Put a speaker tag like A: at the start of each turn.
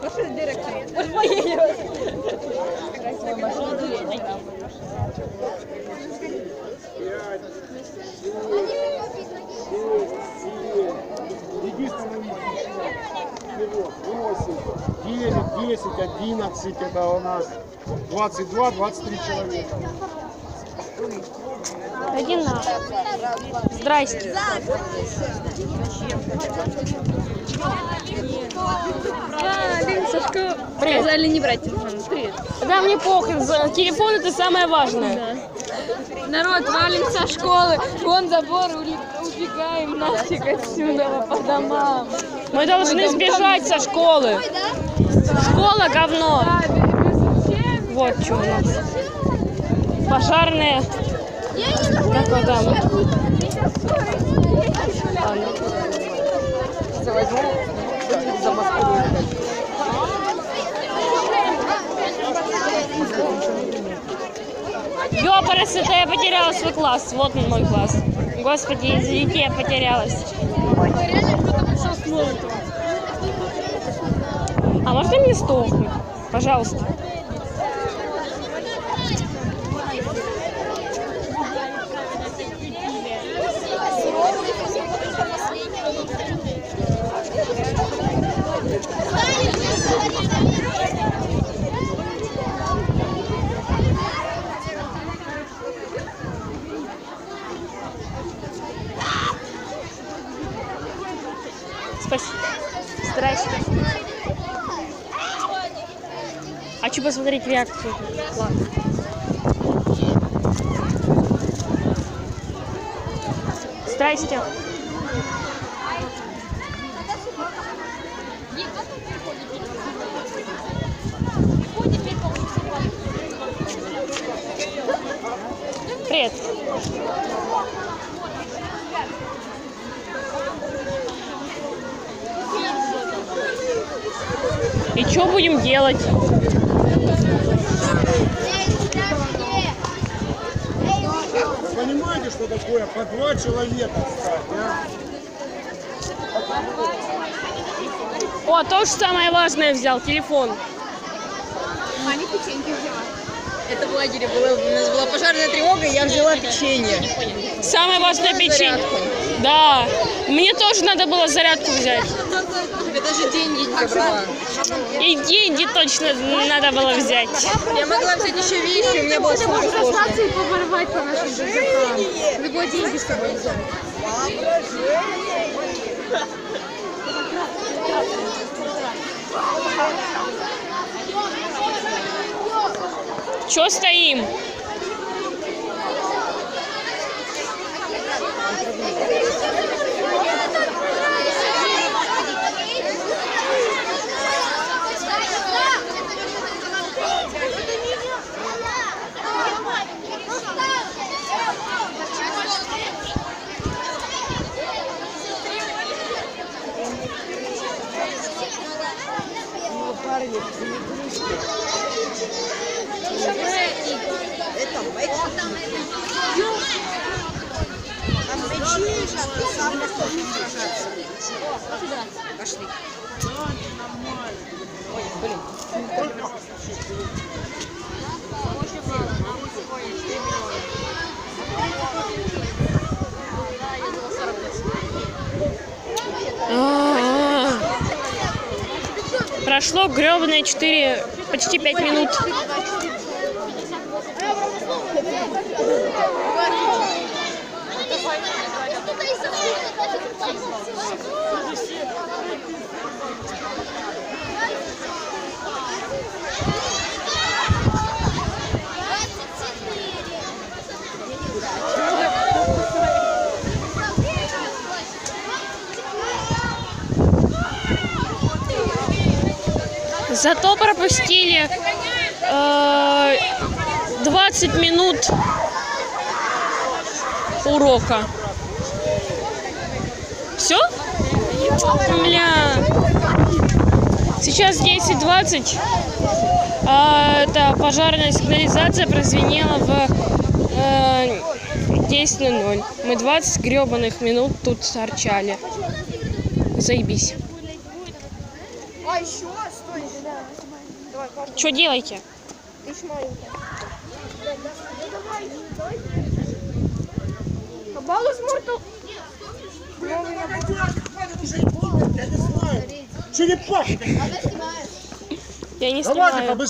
A: Прошу директора. Ось моєї.
B: Восемь, 9, 10, 11, это у нас 22, 23 человека.
C: Иди на. Здрасте.
A: Сашка.
C: Привет.
A: Сказали не брать телефон. Привет.
C: Да, мне похрен. Телефон это самое важное.
A: Народ, валим со школы. Вон забор, убегаем нафиг отсюда по домам.
C: Мы должны сбежать со школы. Школа говно. Вот что у нас. Пожарные. Как вот там? Ёпарасы, это я потеряла свой класс. Вот он мой класс. Господи, извините, я потерялась. А можно мне сдохнуть? Пожалуйста. Спасибо. Здрасте. Хочу посмотреть реакцию. Ладно. Здрасте. Привет. И что будем делать?
B: Вы понимаете, что такое по 2 человека стать, а?
C: О, то же самое важное взял, телефон.
A: Маме печеньки взяла. Это в лагере было, у нас была пожарная тревога, и я взяла печенье.
C: Самое важное печенье. Да, мне тоже надо было зарядку взять.
A: Я даже деньги не забрала.
C: И деньги точно надо было взять.
A: Я могла взять еще вещи, у меня было столько сложно. И поборвать по нашим рюкзакам. Любой деньги с собой взять.
C: Чё стоим?
A: Пошли.
C: Прошло гребаные 4, почти 5 минут. Зато пропустили 20 минут урока. Все? Бля. Сейчас 10:20, Это пожарная сигнализация прозвенела в 10:00. Мы 20 гребаных минут тут торчали. Заебись. Что делаете?
B: Что не пахнет?
C: Я не
B: Давайте
C: снимаю.